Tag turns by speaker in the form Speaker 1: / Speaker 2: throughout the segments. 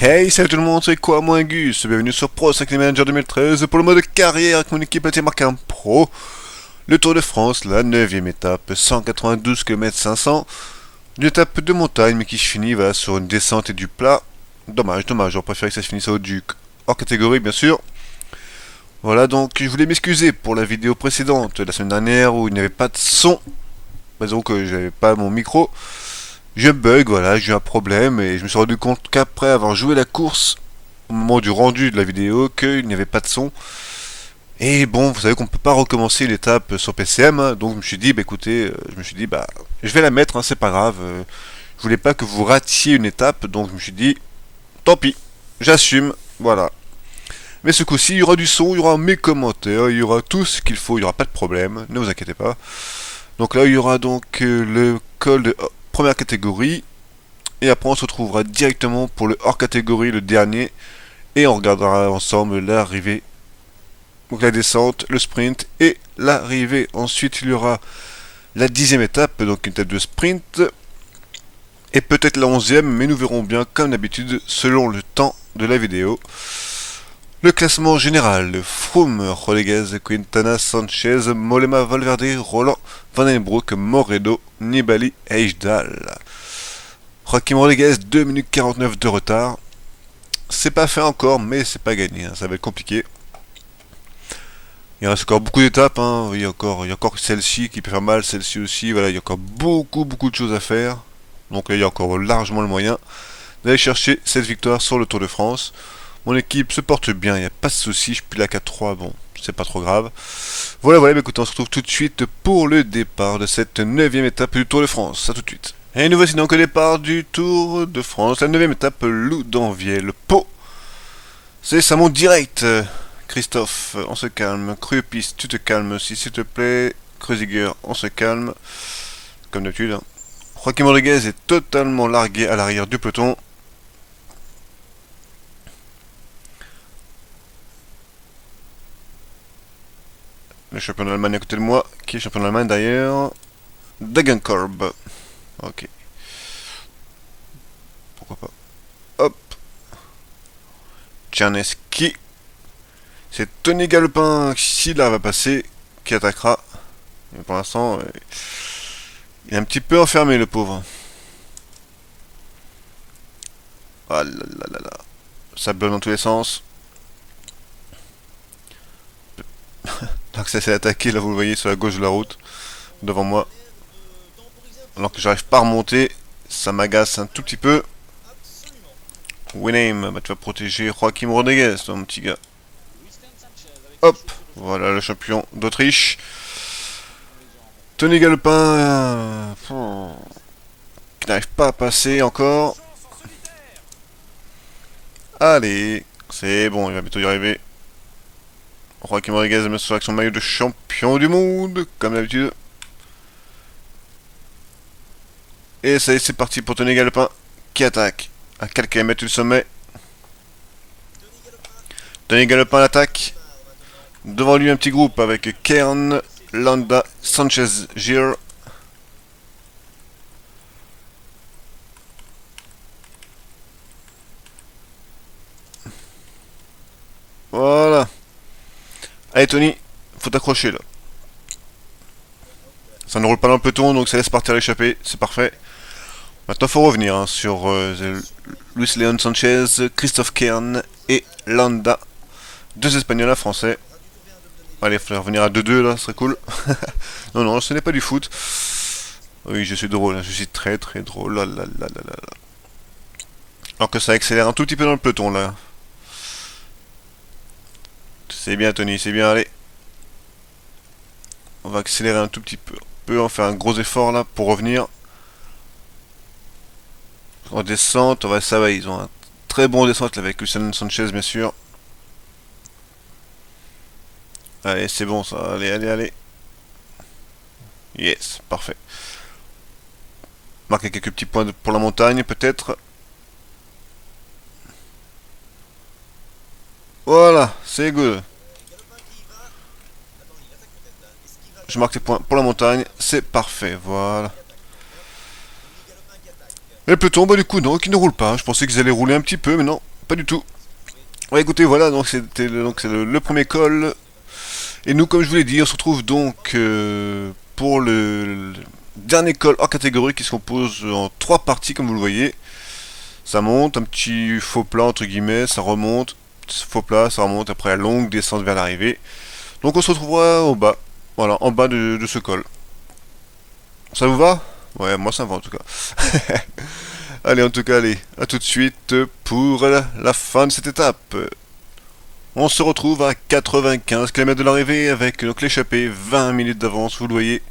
Speaker 1: Hey, salut tout le monde, c'est quoi, moi Gus? Bienvenue sur Pro Cycling Manager 2013 pour le mode carrière avec mon équipe la Marquin Pro. Le Tour de France, la 9ème étape, 192 km 500. Une étape de montagne mais qui se finit voilà, sur une descente et du plat. Dommage, j'aurais préféré que ça se finisse au Duc. Hors catégorie bien sûr. Voilà, donc je voulais m'excuser pour la vidéo précédente, la semaine dernière où il n'y avait pas de son. Donc j'avais pas mon micro. Je bug, voilà, j'ai eu un problème et je me suis rendu compte qu'après avoir joué la course, au moment du rendu de la vidéo, qu'il n'y avait pas de son. Et bon, vous savez qu'on peut pas recommencer l'étape sur PCM, hein, donc je me suis dit, bah écoutez, je vais la mettre, hein, c'est pas grave. Je voulais pas que vous ratiez une étape, donc je me suis dit, tant pis, j'assume, voilà. Mais ce coup-ci, il y aura du son, il y aura mes commentaires, il y aura tout ce qu'il faut, il n'y aura pas de problème, ne vous inquiétez pas. Donc là, il y aura donc le col de première catégorie. Et après, on se retrouvera directement pour le hors catégorie, le dernier. Et on regardera ensemble l'arrivée. Donc la descente, le sprint et l'arrivée. Ensuite, il y aura la 10ème étape, donc une étape de sprint. Et peut-être la 11ème, mais nous verrons bien comme d'habitude selon le temps de la vidéo. Le classement général, Froome, Rodriguez, Quintana, Sanchez, Mollema, Valverde, Roland, Van den Broek, Moreno, Nibali, Ejdal. Joaquim Rodriguez, 2 minutes 49 de retard. C'est pas fait encore, mais c'est pas gagné, hein, ça va être compliqué. Il reste encore beaucoup d'étapes, hein. Il y a encore celle-ci qui peut faire mal, celle-ci aussi, voilà, il y a encore beaucoup de choses à faire. Donc là, il y a encore largement le moyen d'aller chercher cette victoire sur le Tour de France. Mon équipe se porte bien, il n'y a pas de souci, je pile la 4-3, bon, c'est pas trop grave. Voilà, mais écoutez, on se retrouve tout de suite pour le départ de cette 9ème étape du Tour de France. À tout de suite. Et nous voici donc au départ du Tour de France, la 9ème étape, Loudanvielle, Pau. C'est ça monte direct. Christophe, on se calme. Cruepis, tu te calmes aussi, s'il te plaît. Kreuziger, on se calme. Comme d'habitude. Hein. Joaquim Rodriguez est totalement largué à l'arrière du peloton. Le champion d'Allemagne à côté de moi, qui est champion d'Allemagne d'ailleurs. Degenkolb. Ok. Pourquoi pas. Hop. Tcherneski. C'est Tony Galopin, si là va passer, qui attaquera. Mais pour l'instant, il est un petit peu enfermé le pauvre. Ah là là là là. Ça bloque dans tous les sens. Donc ça s'est attaqué, là vous le voyez sur la gauche de la route, devant moi. Alors que j'arrive pas à remonter, ça m'agace un tout petit peu. Winame, bah tu vas protéger Joaquim Rodriguez, mon petit gars. Hop, voilà le champion d'Autriche. Tony Galopin, qui n'arrive pas à passer encore. Allez, c'est bon, il va bientôt y arriver. Joaquim Rodriguez met sur avec son maillot de champion du monde, comme d'habitude. Et ça y est, c'est parti pour Tony Galopin, qui attaque. À quelques kilomètres du sommet. Tony Galopin l'attaque. Devant lui un petit groupe avec Kern, Landa, Sanchez, Gir. Voilà. Allez Tony, faut t'accrocher là. Ça ne roule pas dans le peloton donc ça laisse partir l'échappée, c'est parfait. Maintenant faut revenir hein, sur Luis Leon Sanchez, Christophe Kern et Landa. Deux Espagnols, un Français. Allez, il faudrait revenir à 2-2 là, ce serait cool. Non, ce n'est pas du foot. Oui, je suis drôle, je suis très drôle. Là, là, là, là, là. Alors que ça accélère un tout petit peu dans le peloton là. C'est bien Tony, c'est bien, allez. On va accélérer un tout petit peu. On peut en faire un gros effort là pour revenir. En descente, ça va, ils ont un très bon descente là, avec Luciano Sanchez bien sûr. Allez, c'est bon ça, allez. Yes, parfait. Marquer quelques petits points pour la montagne peut-être. Voilà, c'est good. Je marque les points pour la montagne, c'est parfait, voilà. Et le peloton, bah du coup non, qui ne roule pas. Je pensais qu'ils allaient rouler un petit peu, mais non. pas du tout. Ouais, écoutez, voilà, donc c'est le premier call. Et nous, comme je vous l'ai dit, on se retrouve donc pour le dernier call hors catégorie qui se compose en trois parties, comme vous le voyez. Ça monte, un petit faux plat entre guillemets, ça remonte, faux plat, ça remonte, après la longue descente vers l'arrivée. Donc on se retrouvera au bas, voilà, en bas de ce col. Ça vous va? Ouais, moi ça me va en tout cas. Allez, en tout cas, allez, à tout de suite pour la fin de cette étape. On se retrouve à 95 km de l'arrivée avec donc l'échappée, 20 minutes d'avance, vous le voyez.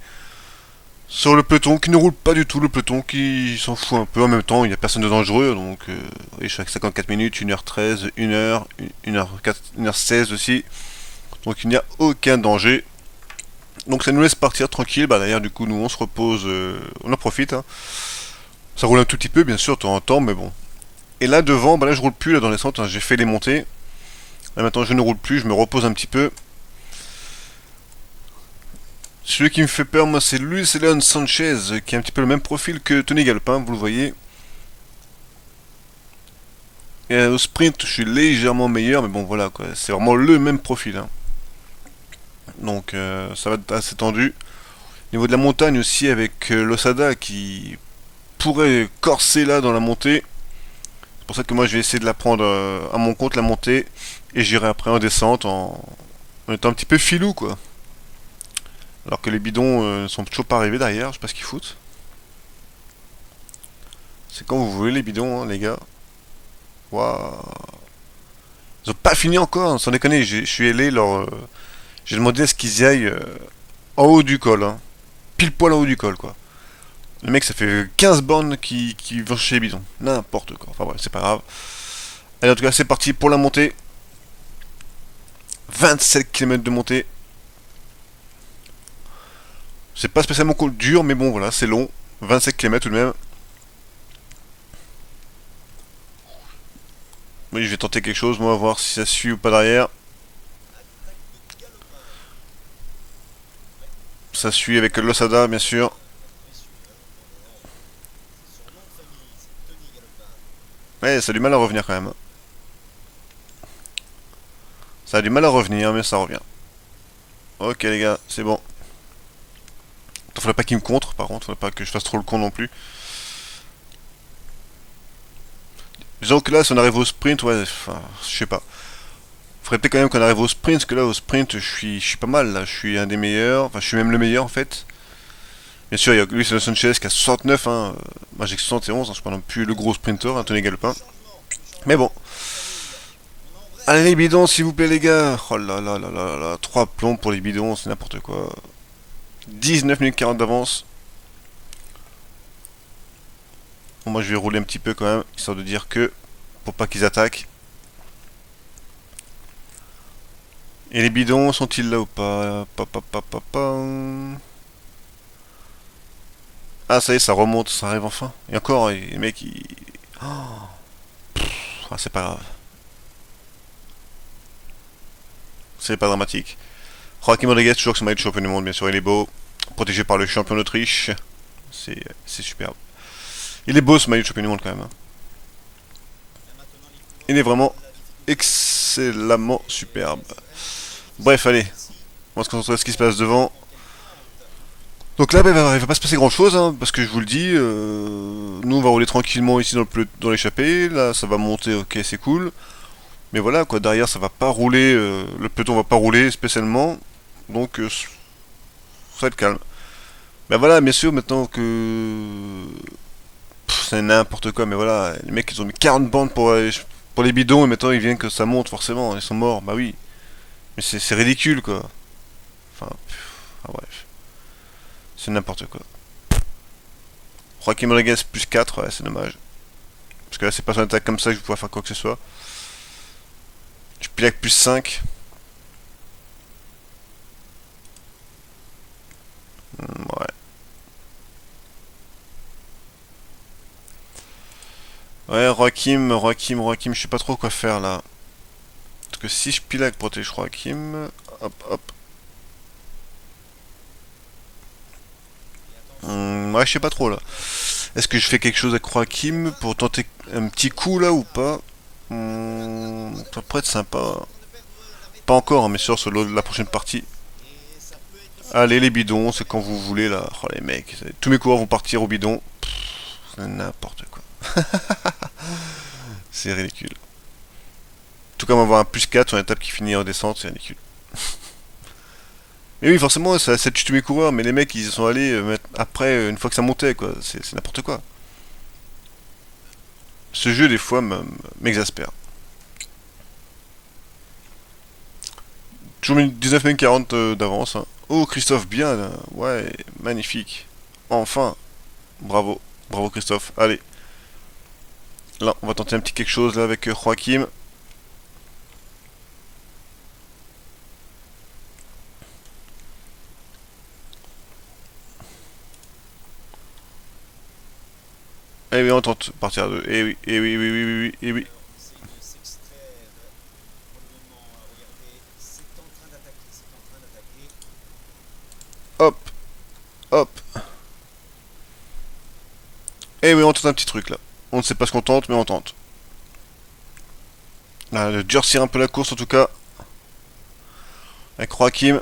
Speaker 1: Sur le peloton qui ne roule pas du tout, le peloton qui s'en fout un peu. En même temps, il n'y a personne de dangereux, donc oui, chaque 54 minutes, 1h13, 1h, 1h4, 1h16 aussi. Donc il n'y a aucun danger. Donc ça nous laisse partir tranquille. Bah d'ailleurs, du coup, nous on se repose, on en profite. Hein. Ça roule un tout petit peu, bien sûr, de temps en temps, mais bon. Et là devant, bah là je roule plus là dans les centres, hein, j'ai fait les montées. Là maintenant je ne roule plus, je me repose un petit peu. Celui qui me fait peur, moi, c'est Luis Leon Sanchez, qui a un petit peu le même profil que Tony Galopin, vous le voyez. Et au sprint, je suis légèrement meilleur, mais bon, voilà, quoi. C'est vraiment le même profil. Hein. Donc, ça va être assez tendu. Au niveau de la montagne aussi, avec l'Osada qui pourrait corser là dans la montée. C'est pour ça que moi, je vais essayer de la prendre à mon compte, la montée. Et j'irai après en descente en étant un petit peu filou, quoi. Alors que les bidons ne sont toujours pas arrivés derrière, je sais pas ce qu'ils foutent. C'est quand vous voulez les bidons, hein, les gars. Waouh. Ils ont pas fini encore, hein, sans déconner. Je suis allé j'ai demandé à ce qu'ils y aillent en haut du col. Hein. Pile poil en haut du col, quoi. Le mec, ça fait 15 bornes qui vont chez les bidons. N'importe quoi. Enfin bref, c'est pas grave. Allez, en tout cas, c'est parti pour la montée. 27 km de montée. C'est pas spécialement dur, mais bon, voilà, c'est long. 27 km tout de même. Oui, je vais tenter quelque chose, moi, voir si ça suit ou pas derrière. Ça suit avec l'Osada, bien sûr. Ouais, ça a du mal à revenir quand même. Ça a du mal à revenir, mais ça revient. Ok, les gars, c'est bon. Faudrait pas qu'il me contre, par contre, faudrait pas que je fasse trop le con non plus. Disons que là, si on arrive au sprint, ouais, enfin, je sais pas. Faudrait peut-être quand même qu'on arrive au sprint, parce que là, au sprint, je suis pas mal, là. Je suis un des meilleurs, enfin, je suis même le meilleur, en fait. Bien sûr, il y a Luis Sanchez qui a 69, hein. Moi, j'ai que 71, hein. Je suis pas non plus le gros sprinter, Anthony Galopin. Mais bon. Allez, les bidons, s'il vous plaît, les gars. Oh là là là là là, 3 plombs pour les bidons, c'est n'importe quoi. 19 minutes 40 d'avance. Bon, moi, je vais rouler un petit peu quand même, histoire de dire que, pour pas qu'ils attaquent. Et les bidons, sont-ils là ou pas? Ah, ça y est, ça remonte, ça arrive enfin. Et encore, les mecs, ils... Oh, ah, c'est pas grave. C'est pas dramatique. Joaquim Rodriguez, toujours que son maillot de champion du monde, bien sûr, il est beau. Protégé par le champion d'Autriche. C'est superbe. Il est beau ce maillot de champion du monde quand même. Hein. Il est vraiment excellemment superbe. Bref, allez. On va se concentrer sur ce qui se passe devant. Donc là, bah, il va pas se passer grand chose, hein, parce que je vous le dis, nous on va rouler tranquillement ici dans l'échappée, là ça va monter, ok c'est cool, mais voilà quoi, derrière ça va pas rouler, le peloton va pas rouler spécialement, donc ça va être calme. Ben voilà, bien sûr, maintenant que... c'est n'importe quoi, mais voilà, les mecs ils ont mis 40 bandes pour les bidons, et maintenant ils viennent que ça monte forcément, ils sont morts, bah oui, mais c'est ridicule quoi. Enfin, ah, bref, c'est n'importe quoi. Joaquim Rodriguez plus 4, ouais, c'est dommage. Parce que là, c'est pas sur une attaque comme ça que je pourrais faire quoi que ce soit. Je pilac plus 5. Ouais. Ouais, Joachim, je sais pas trop quoi faire là. Parce que si je pilac protège Joachim. Hop, hop. Ouais, je sais pas trop là. Est-ce que je fais quelque chose avec Joachim pour tenter un petit coup là ou pas? Ça pourrait être sympa. Pas encore, hein, mais sur la prochaine partie. Allez, les bidons, c'est quand vous voulez là. Oh les mecs, tous mes coureurs vont partir au bidon. C'est n'importe quoi. C'est ridicule. Tout comme avoir un plus 4 sur une étape qui finit en descente, c'est ridicule. Mais oui, forcément, ça tue tous mes coureurs, mais les mecs, ils sont allés après, une fois que ça montait, quoi. C'est n'importe quoi. Ce jeu, des fois, m'exaspère. Toujours 19 minutes 40 d'avance. Hein. Oh, Christophe, bien. Ouais, magnifique. Enfin. Bravo. Bravo, Christophe. Allez. Là, on va tenter un petit quelque chose là avec Joachim. Eh oui, on tente partir à deux. Eh oui, eh oui, oui, oui, oui, oui, eh oui. Hop, hop. Eh oui, on tente un petit truc là. On ne sait pas ce qu'on tente, mais on tente. Là, de durcir un peu la course en tout cas. Avec Joachim.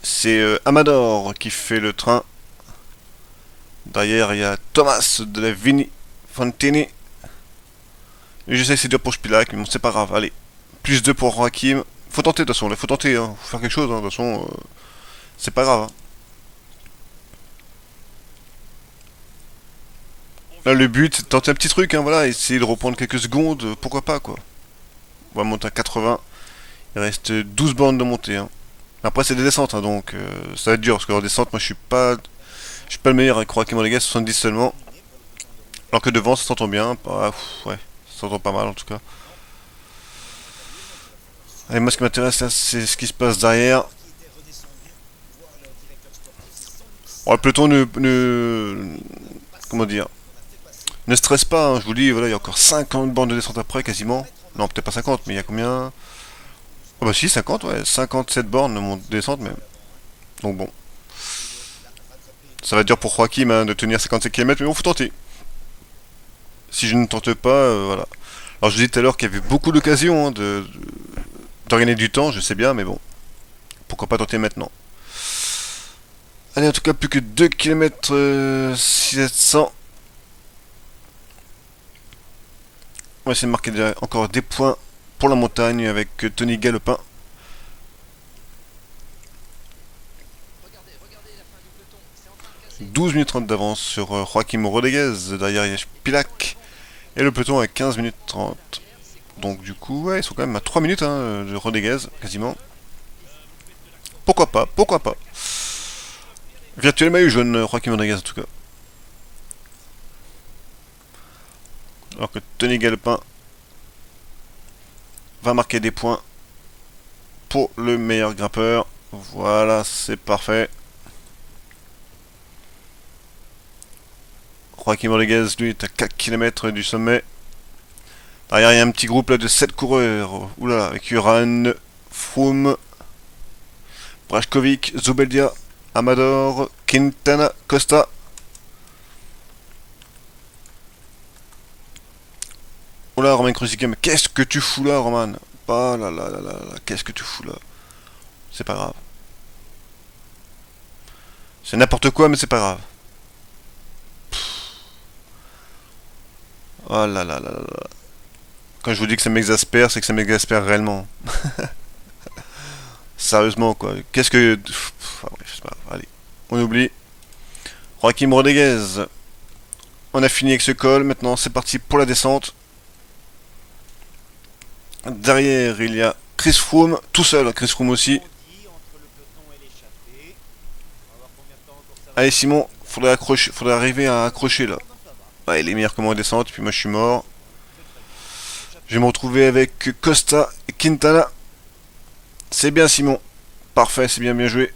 Speaker 1: C'est Amador qui fait le train. Derrière, il y a Thomas de la Vini Fantini. Et je sais que c'est dur pour Spilak, mais bon, c'est pas grave. Allez. Plus 2 pour Joachim. Faut tenter de toute façon, il faut tenter, hein. Faut faire quelque chose, hein. De toute façon, c'est pas grave. Hein. Là, le but, c'est de tenter un petit truc, hein, voilà, essayer de reprendre quelques secondes, pourquoi pas, quoi. On va monter à 80. Il reste 12 bornes de montée, hein. Après, c'est des descentes, hein, donc ça va être dur, parce que en descente, moi, je suis pas le meilleur avec Joachim Rodriguez, 70 seulement. Alors que devant, ça s'entend bien, ouais, ça s'entend pas mal, en tout cas. Allez, moi, ce qui m'intéresse, là, c'est ce qui se passe derrière. Bon, le peloton comment dire, ne stresse pas, hein, je vous dis, voilà, il y a encore 50 bandes de descente après, quasiment. Non, peut-être pas 50, mais il y a combien? Oh bah si, 50, ouais, 57 bornes de descente même. Donc bon, ça va être dur pour Joachim hein, de tenir 57 km, mais bon, faut tenter. Si je ne tente pas, voilà. Alors je disais tout à l'heure qu'il y avait beaucoup d'occasions hein, de gagner du temps, je sais bien, mais bon, pourquoi pas tenter maintenant. Allez, en tout cas, plus que 2 km 700. On va essayer de marquer encore des points pour la montagne avec Tony Galopin. 12 minutes 30 d'avance sur Joaquim Rodriguez. Derrière, il y a Spilak. Et le peloton à 15 minutes 30. Donc, du coup, ouais, ils sont quand même à 3 minutes hein, de Rodriguez, quasiment. Pourquoi pas, pourquoi pas. Virtuel maillot jaune, Joaquim Rodriguez en tout cas. Alors que Tony Galopin va marquer des points pour le meilleur grimpeur. Voilà, c'est parfait. Joaquim Rodriguez, lui, est à 4 km du sommet. Derrière, il y a un petit groupe là de 7 coureurs. Oula, avec Uran, Froome, Brajkovic, Zubeldia, Amador, Quintana, Costa. Oula, Romain Kruzicka, mais qu'est-ce que tu fous là, Roman? Oh là là là là là, qu'est-ce que tu fous là? C'est pas grave. C'est n'importe quoi, mais c'est pas grave. Oh là là là là là. Quand je vous dis que ça m'exaspère, c'est que ça m'exaspère réellement. Sérieusement, quoi. Qu'est-ce que... Enfin, bref, c'est pas grave. Allez, on oublie. Joaquim Rodriguez. On a fini avec ce col. Maintenant, c'est parti pour la descente. Derrière, il y a Chris Froome. Tout seul, Chris Froome aussi. Allez, Simon. Faudrait arriver à accrocher, là. Ouais, il est meilleur que moi en descente. Puis moi, je suis mort. Je vais me retrouver avec Costa et Quintana. C'est bien, Simon. Parfait, c'est bien, bien joué.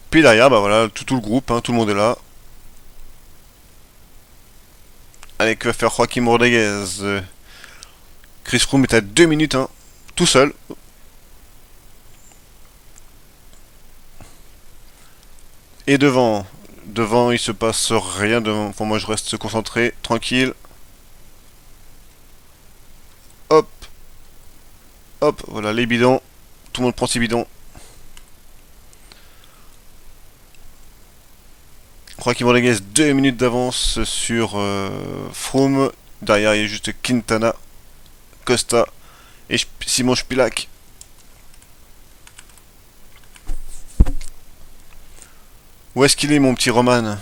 Speaker 1: Puis derrière, bah voilà, tout le groupe, hein, tout le monde est là. Allez, que va faire Joaquim Rodriguez Chris Froome est à 2 minutes, hein, tout seul. Et devant. Devant, il se passe rien. Devant. Enfin, moi, je reste concentré, tranquille. Hop, hop, voilà, les bidons. Tout le monde prend ses bidons. Je crois qu'il me dégage 2 minutes d'avance sur Froome. Derrière, il y a juste Quintana, Costa et Simon Spilak. Où est-ce qu'il est, mon petit Roman?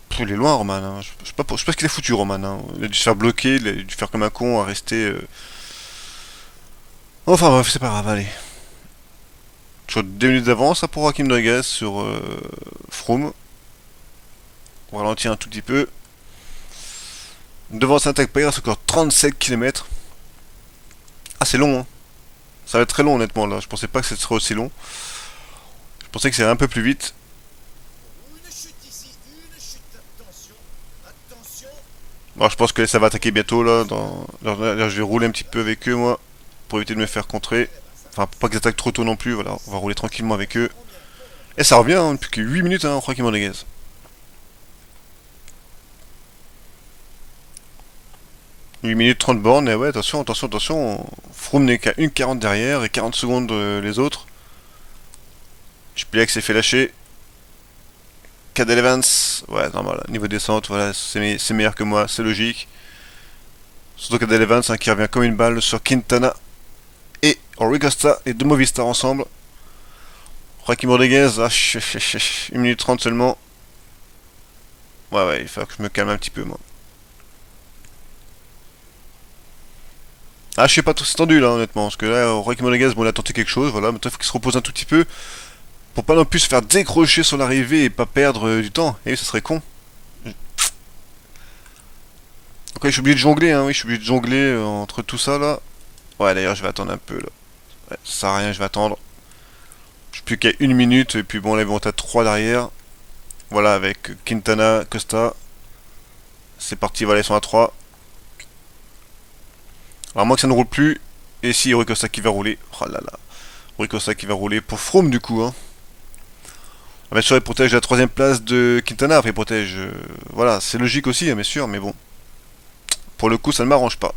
Speaker 1: Pff, il est loin, Roman. Hein. Je sais pas, je sais pas ce qu'il est foutu, Roman. Hein. Il a dû se faire bloquer, il a dû faire comme un con à rester. Enfin bref, c'est pas grave, allez. Toujours 2 minutes d'avance hein, pour Joaquim Rodriguez sur Froome. On ralentit un tout petit peu. Devant Saint-Exupéry, il reste encore 37 km. Ah, c'est long, hein. Ça va être très long, honnêtement, là. Je pensais pas que ce serait aussi long. Je pensais que ça irait un peu plus vite. Bon, je pense que ça va attaquer bientôt, là. Là, je vais rouler un petit peu avec eux, moi. Pour éviter de me faire contrer. Enfin, pour pas qu'ils attaquent trop tôt non plus, voilà. On va rouler tranquillement avec eux. Et ça revient, hein, depuis que 8 minutes, hein, Joaquim Rodriguez. Huit minutes 30 bornes, et ouais, attention, attention, attention. Froome n'est qu'à 1,40 derrière et 40 secondes les autres. Spielek s'est fait lâcher. Cadel Evans, ouais, normal, niveau descente, voilà, c'est meilleur que moi, c'est logique. Surtout Cadel Evans hein, qui revient comme une balle sur Quintana et Rui Costa, les deux Movistar ensemble. Joaquim Rodriguez, ah, 1 minute 30 seulement. Ouais, ouais, il faut que je me calme un petit peu, moi. Ah, je sais pas trop, c'est tendu là, honnêtement, parce que là, Joaquim Rodriguez, bon, il a tenté quelque chose, voilà, maintenant il faut qu'il se repose un tout petit peu pour pas non plus se faire décrocher sur l'arrivée et pas perdre du temps. Et oui, ça serait con. Ok, je suis obligé de jongler, hein, oui, je suis obligé de jongler entre tout ça là. Ouais, d'ailleurs, je vais attendre un peu là. Ouais, ça sert à rien, je vais attendre. Je suis plus qu'à 1 minute, et puis bon, là, ils vont être à 3 derrière. Voilà, avec Quintana, Costa. C'est parti, voilà, ils sont à 3. Alors, moi que ça ne roule plus. Et si, Rui Costa qui va rouler. Oh là là. Rui Costa qui va rouler pour Froome du coup, hein. Ah, bien sûr, il protège la troisième place de Quintana. Enfin, il protège. Voilà, c'est logique aussi, hein, bien sûr, mais bon. Pour le coup, ça ne m'arrange pas.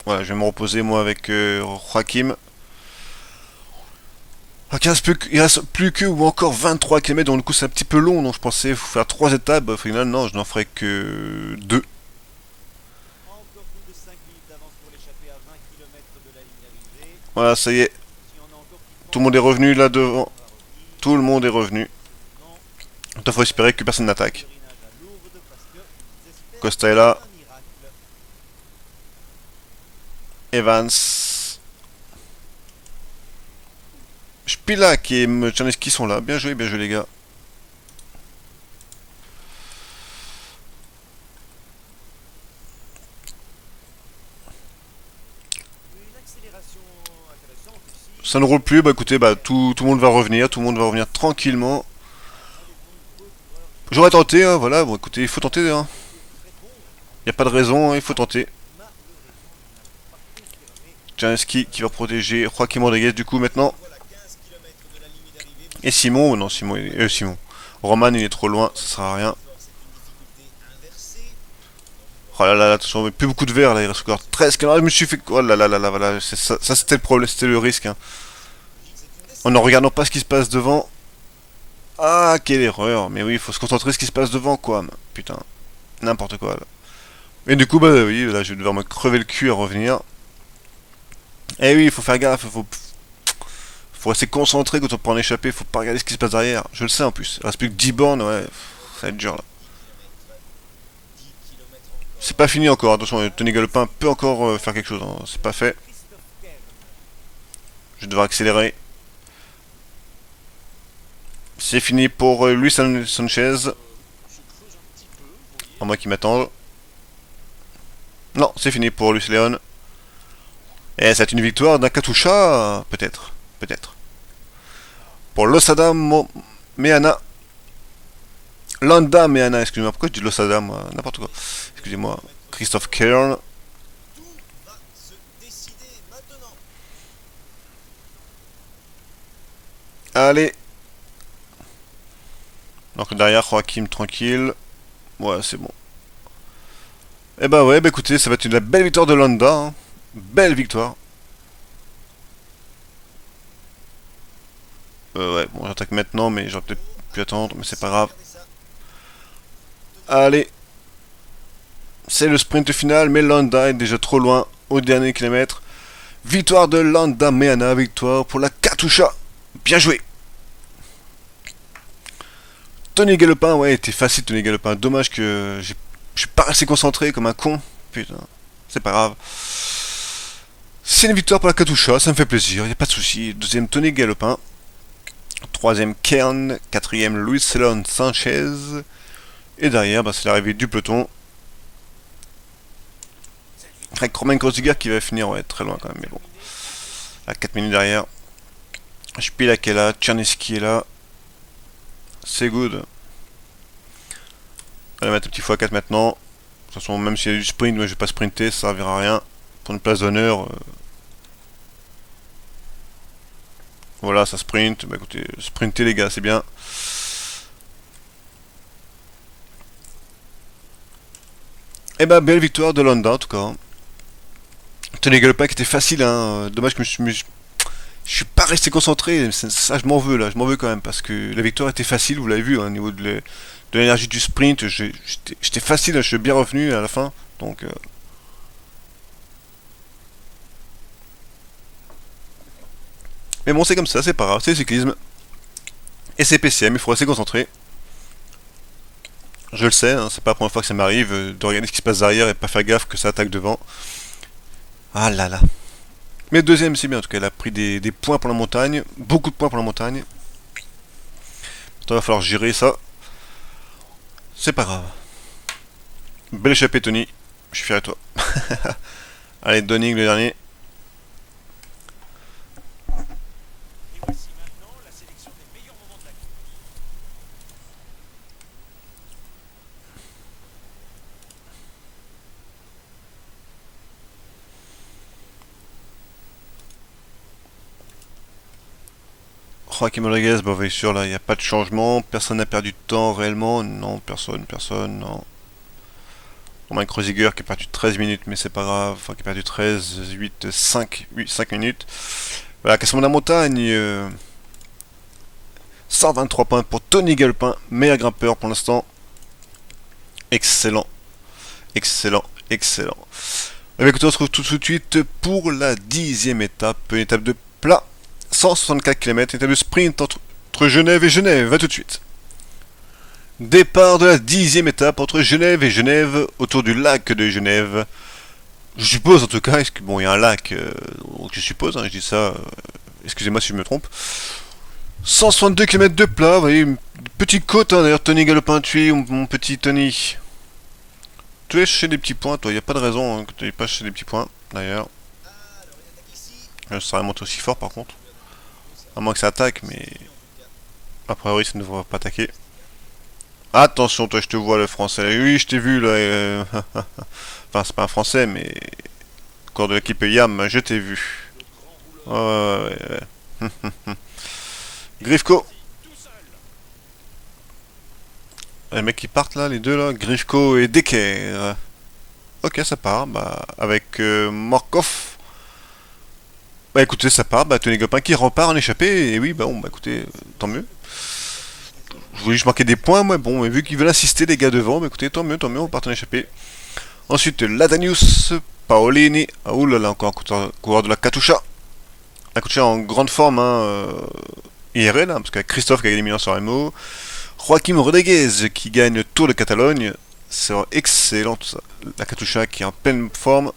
Speaker 1: Voilà, je vais me reposer moi avec Joachim. Ah, il reste plus que ou encore 23 km, donc du coup c'est un petit peu long, donc je pensais faire 3 étapes, au final non, je n'en ferai que 2. Voilà, ça y est, tout le monde est revenu là devant, tout le monde est revenu. Il faut espérer que personne n'attaque. Costa est là, Evans, Spilak et Czerneski sont là, bien joué les gars. Ça ne roule plus, bah écoutez, bah tout le monde va revenir, tout le monde va revenir tranquillement. J'aurais tenté, hein, voilà, bon écoutez, il faut tenter, hein. Y a pas de raison, hein, il faut tenter. Czerneski qui va protéger Joaquim Rodriguez du coup maintenant. Et Simon, non Simon, Simon. Roman il est trop loin, ça sert à rien. Oh là là, attention, mais plus beaucoup de verre là, il reste encore 13 km. Je me suis fait. Oh là là là là, voilà, ça c'était le problème, c'était le risque. Hein. En ne regardant pas ce qui se passe devant. Ah, quelle erreur. Mais oui, il faut se concentrer sur ce qui se passe devant quoi. Putain, n'importe quoi là. Et du coup, bah oui, là je vais devoir me crever le cul à revenir. Eh oui, il faut faire gaffe, faut rester concentré quand on prend un échappé, faut pas regarder ce qui se passe derrière. Je le sais en plus. Il reste plus que 10 bornes, ouais, ça va être dur là. C'est pas fini encore, attention, Tony Galopin peut encore faire quelque chose, hein. C'est pas fait. Je vais devoir accélérer. C'est fini pour Luis Sanchez. À moi qui m'attendent. Non, c'est fini pour Luis Leon. Et c'est une victoire d'un Katusha, peut-être. Peut-être. Pour Losada Meana. Landa Meana, excusez-moi. Pourquoi je dis Losada, moi? N'importe quoi. Excusez-moi. Christophe Kern. Allez. Donc derrière, Joachim tranquille. Ouais, c'est bon. Eh bah ouais, bah écoutez, ça va être une belle victoire de Landa. Hein. Belle victoire. Ouais, bon, j'attaque maintenant, mais j'aurais peut-être pu attendre, mais c'est pas grave. Allez. C'est le sprint final, mais Landa est déjà trop loin au dernier kilomètre. Victoire de Landa Meana, victoire pour la Katusha. Bien joué. Tony Galopin, ouais, était facile Tony Galopin. Dommage que je suis pas assez concentré comme un con. Putain, c'est pas grave. C'est une victoire pour la Katusha, ça me fait plaisir, y a pas de souci. Deuxième Tony Galopin. Troisième Kern. Quatrième Luis Celon Sanchez. Et derrière, bah, c'est l'arrivée du peloton. Avec Romain Grosziger qui va finir, ouais, très loin quand même, mais bon. À 4 minutes derrière. Spilak est là, Tcherneski est là. C'est good. On va mettre un petit x4 maintenant. De toute façon, même s'il y a du sprint, moi je vais pas sprinter, ça servira à rien. Pour une place d'honneur. Voilà, ça sprint. Bah écoutez, sprinter les gars, c'est bien. Et bah, belle victoire de Landa en tout cas. Tenez, Galopin qui était facile, hein. Dommage que je suis pas resté concentré. Ça, je m'en veux là, je m'en veux quand même. Parce que la victoire était facile, vous l'avez vu, hein, au niveau de l'énergie du sprint. J'étais facile, hein, je suis bien revenu à la fin. Donc. Mais bon, c'est comme ça, c'est pas grave, c'est le cyclisme. Et c'est PCM, il faut rester concentré. Je le sais, hein, c'est pas la première fois que ça m'arrive de regarder ce qui se passe derrière et pas faire gaffe que ça attaque devant. Ah là là. Mais deuxième, c'est bien, en tout cas, elle a pris des points pour la montagne. Beaucoup de points pour la montagne. Il va falloir gérer ça. C'est pas grave. Belle échappée, Tony. Je suis fier de toi. Allez, Donning, le dernier. Joaquim Rodriguez, bah oui, sûr, là, il n'y a pas de changement. Personne n'a perdu de temps réellement. Non, personne, non. On a un Kreuziger qui a perdu 13 minutes, mais c'est pas grave. Enfin, qui a perdu 13, 8, 5, 8, 5 minutes. Voilà, classement de la montagne. 123 points pour Tony Galopin, meilleur grimpeur pour l'instant. Excellent, excellent, excellent. Et bien, écoutez, on se retrouve tout de suite pour la 10e étape. Une étape de plat, 164 km, une étape de sprint entre Genève et Genève. Va tout de suite. Départ de la 10e étape entre Genève et Genève, autour du lac de Genève. Je suppose en tout cas, bon, il y a un lac, donc je suppose, hein, je dis ça, excusez-moi si je me trompe. 162 km de plat, vous voyez, une petite côte, hein, d'ailleurs, Tony Galopin tué, mon petit Tony. Tu es chercher des petits points, toi, il n'y a pas de raison hein, que tu n'aies pas cherché des petits points, d'ailleurs. Je serais monté aussi fort, par contre. À moins que ça attaque, mais... A priori, ça ne devrait pas attaquer. Attention, toi, je te vois, le français. Oui, je t'ai vu, là. Enfin, c'est pas un français, mais... Corps de l'équipe Yam, je t'ai vu. Ouais. Grifko. Les mecs qui partent là, les deux là, Grifko et Decker. Ok, ça part, bah, avec Morkov. Bah écoutez, ça part, bah Tony Galopin qui repart en échappée, et oui, bah bon, bah écoutez, tant mieux. Je voulais juste marquer des points, moi, bon, mais vu qu'ils veulent assister les gars devant, bah écoutez, tant mieux, on part en échappée. Ensuite, Ladanius, Paolini, ah oulala, encore un coureur de la Katusha. La Katusha en grande forme, hein, IRL, hein, parce qu'il y a Christophe qui a gagné Milan sur MO. Joaquim Rodriguez qui gagne le Tour de Catalogne. C'est excellent tout ça. La Katusha qui est en pleine forme.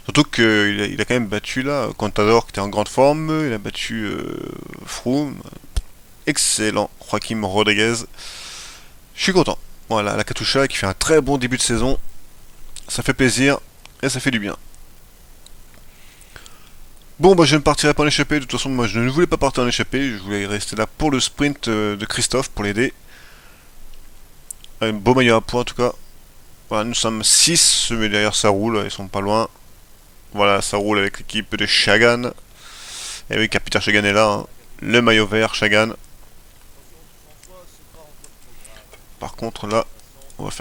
Speaker 1: Surtout qu'il a quand même battu là, Contador qui était en grande forme. Il a battu Froome. Excellent, Joaquim Rodriguez. Je suis content. Voilà, la Katusha qui fait un très bon début de saison. Ça fait plaisir et ça fait du bien. Bon, bah je ne partirai pas en échappée. De toute façon, moi je ne voulais pas partir en échappée. Je voulais rester là pour le sprint de Christophe, pour l'aider. Un beau maillot à points en tout cas. Voilà, nous sommes 6, mais derrière ça roule, ils sont pas loin. Voilà, ça roule avec l'équipe de Chagan. Et oui, car Peter Chagan est là, hein. le maillot vert, Chagan. Par contre là, on va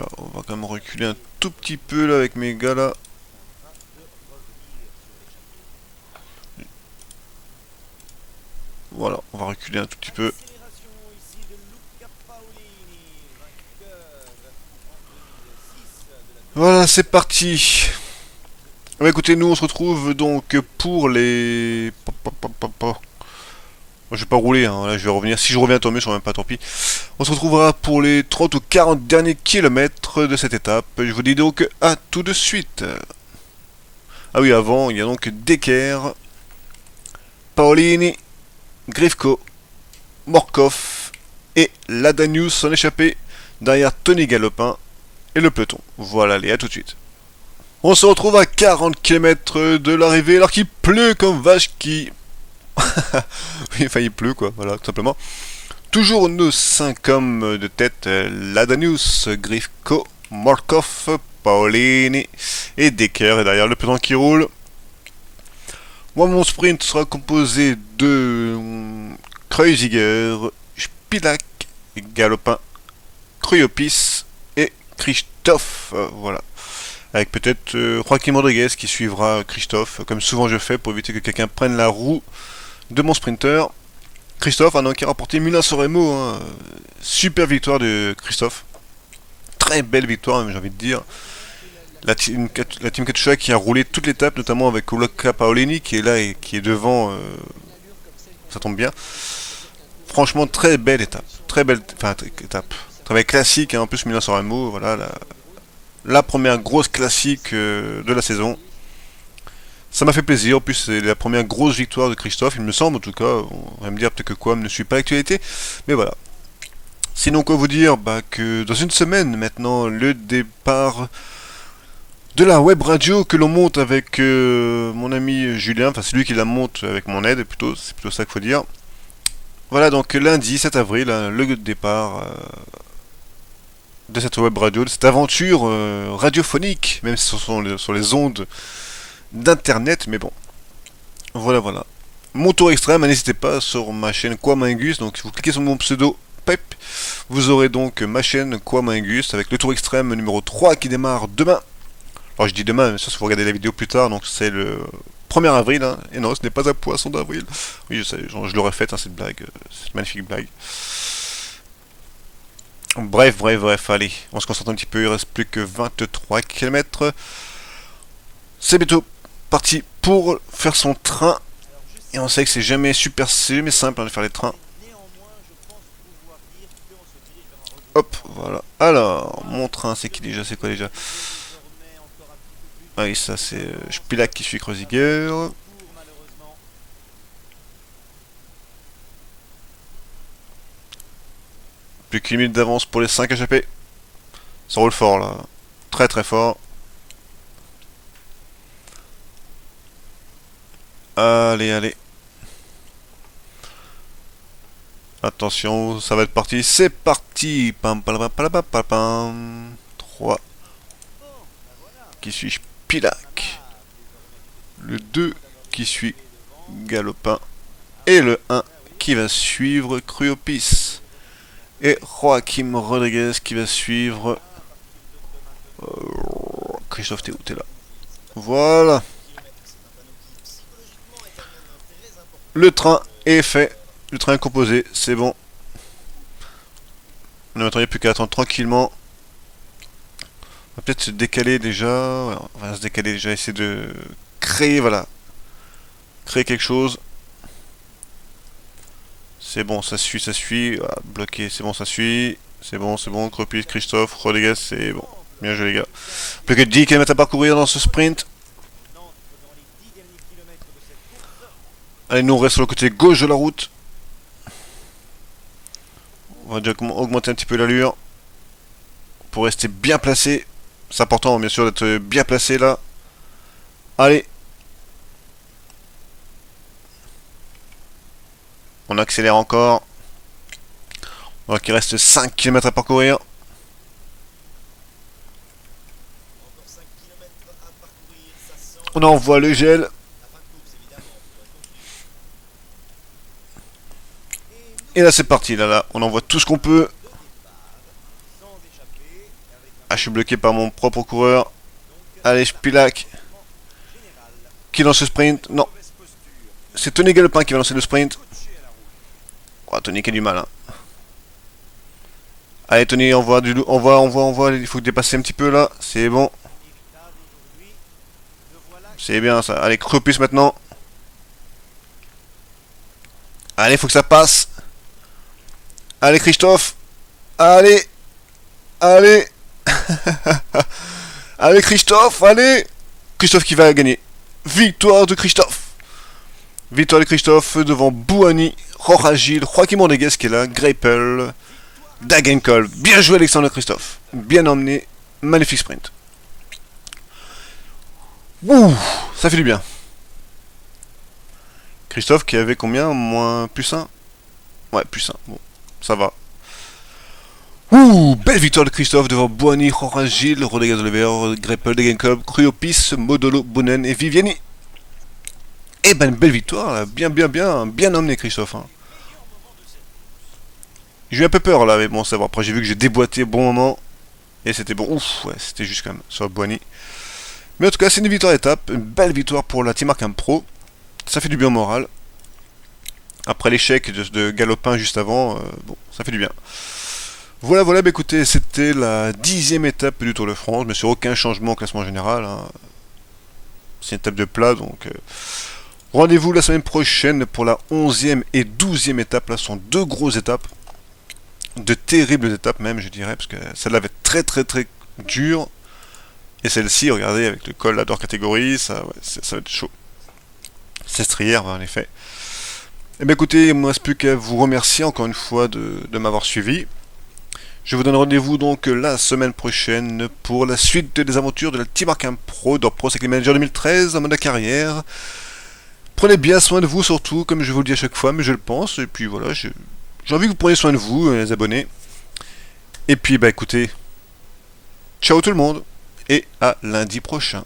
Speaker 1: quand même reculer un tout petit peu là avec mes gars là. Voilà, on va reculer un tout petit peu. Voilà, c'est parti. Bah, écoutez, nous on se retrouve donc pour les... Moi, je vais pas rouler, hein. Là je vais revenir. Si je reviens tant mieux, je reviens pas, tant pis. On se retrouvera pour les 30 ou 40 derniers kilomètres de cette étape. Je vous dis donc à tout de suite. Ah oui, avant, il y a donc Decker, Paolini, Grifko, Morkov et Ladanius en échappé derrière Tony Galopin et le peloton. Voilà, allez, à tout de suite. On se retrouve à 40 km de l'arrivée alors qu'il pleut comme vache qui... oui, enfin il pleut quoi, voilà, tout simplement. Toujours nos 5 hommes de tête, Ladanius, Grifko, Morkov, Paolini et Decker, et derrière le peloton qui roule. Moi, mon sprint sera composé de Kreuziger, Spilak, Galopin, Kruijopis et Christophe. Voilà. Avec peut-être Joaquim Rodriguez qui suivra Christophe, comme souvent je fais pour éviter que quelqu'un prenne la roue de mon sprinter. Christophe, qui a remporté Milan-San Remo, hein. Super victoire de Christophe. Très belle victoire, j'ai envie de dire. La team Katusha qui a roulé toute l'étape, notamment avec Luca Paolini qui est là et qui est devant. Ça tombe bien. Franchement, très belle étape. Très belle étape. Très belle classique, hein. En plus Milan-San Remo, voilà, la première grosse classique de la saison. Ça m'a fait plaisir, en plus c'est la première grosse victoire de Christophe, il me semble en tout cas. On va me dire peut-être que Quam ne suit pas l'actualité, mais voilà. Sinon, quoi vous dire, que dans une semaine maintenant, le départ de la web radio que l'on monte avec mon ami Julien, enfin c'est lui qui la monte avec mon aide, plutôt, c'est plutôt ça qu'il faut dire. Voilà, donc lundi 7 avril, hein, le départ de cette web radio, de cette aventure radiophonique, même si ce sont sur les ondes d'internet, mais bon. Voilà, voilà. Mon tour extrême, n'hésitez pas sur ma chaîne Quamingus, donc si vous cliquez sur mon pseudo Pep, vous aurez donc ma chaîne Quamingus avec le tour extrême numéro 3 qui démarre demain. Alors je dis demain, mais ça, si vous regardez la vidéo plus tard, donc c'est le 1er avril, hein. Et non, ce n'est pas un poisson d'avril. Oui, je sais, je l'aurais fait, hein, cette blague, cette magnifique blague. Bref, allez, on se concentre un petit peu, il reste plus que 23 km. C'est bientôt parti pour faire son train. Et on sait que c'est jamais super, c'est jamais simple de faire les trains. Hop, voilà. Alors, mon train, c'est qui déjà? C'est quoi déjà? Ah oui, ça c'est Spilak qui suit Kreuziger. Plus qu'une minute d'avance pour les 5 échappés. Ça roule fort là. Très très fort. Allez. Attention, ça va être parti. C'est parti. Pam, pam, pam, pam, pam, pam. 3. Qui suit Spilak. Le 2 qui suit Galopin. Et le 1 qui va suivre Kruijopis. Et Joaquim Rodriguez qui va suivre... Christophe, t'es où? T'es là. Voilà. Le train est fait. Le train est composé. C'est bon. Maintenant, il n'y a plus qu'à attendre tranquillement. On va peut-être se décaler déjà. Ouais, on va se décaler déjà. Essayer de créer, voilà. Créer quelque chose. C'est bon, ça suit. Voilà, bloqué, c'est bon, ça suit. C'est bon. Kruijopis, Christophe, Rodriguez, c'est bon. Bien joué, les gars. Plus que 10 km à parcourir dans ce sprint. Allez, nous on reste sur le côté gauche de la route. On va déjà augmenter un petit peu l'allure. Pour rester bien placé. C'est important, bien sûr, d'être bien placé là. Allez. On accélère encore. Donc il reste 5 km à parcourir. On envoie le gel. Et là c'est parti, là, on envoie tout ce qu'on peut. Ah, je suis bloqué par mon propre coureur. Allez, Spilak. Qui lance le sprint? Non. C'est Tony Galopin qui va lancer le sprint. Oh, Tony qui a du mal, hein. Allez, Tony, envoie. Il faut dépasser un petit peu, là. C'est bon. C'est bien, ça. Allez, Cropus maintenant. Allez, faut que ça passe. Allez, Christophe. Allez. Allez. Allez, Christophe, allez. Christophe qui va gagner. Victoire de Christophe. Victoire de Christophe devant Bouhanni, Jorge Gil, Joaquim Rodriguez qui est là, Greipel, Dagenkolb. Bien joué Alexandre Christophe. Bien emmené. Magnifique sprint. Ouh, ça fait du bien. Christophe qui avait combien? Moins plus 1. Ouais, plus 1. Bon, ça va. Ouh, belle victoire de Christophe devant Bouhanni, Jorge Gil, Rodriguez Oliver, Greipel, Dagenkolb, Cryopis, Modolo, Bounen et Viviani. Eh ben, une belle victoire, là. Bien emmené Christophe. Hein. J'ai eu un peu peur là, mais bon, ça va. Après, j'ai vu que j'ai déboîté au bon moment. Et c'était bon. Ouf, ouais, c'était juste quand même sur Bouhanni. Mais en tout cas, c'est une victoire d'étape. Une belle victoire pour la Team Arkham Pro. Ça fait du bien au moral. Après l'échec de Galopin juste avant, bon, ça fait du bien. Voilà, bah écoutez, c'était la 10e étape du Tour de France, mais sur aucun changement au classement général. Hein. C'est une étape de plat, donc... rendez-vous la semaine prochaine pour la 11e et 12e étape. Là, ce sont deux grosses étapes. De terribles étapes même, je dirais, parce que celle-là va être très dure. Et celle-ci, regardez, avec le col d'or catégorie, ça va être chaud. C'est strière, en effet. Eh bien écoutez, il ne me reste plus qu'à vous remercier encore une fois de m'avoir suivi. Je vous donne rendez-vous donc la semaine prochaine pour la suite des aventures de la Team Arkham Pro dans Pro Cycling Manager 2013 en mode carrière. Prenez bien soin de vous surtout, comme je vous le dis à chaque fois, mais je le pense. Et puis voilà, j'ai envie que vous preniez soin de vous, les abonnés. Et puis bah écoutez, ciao tout le monde, et à lundi prochain.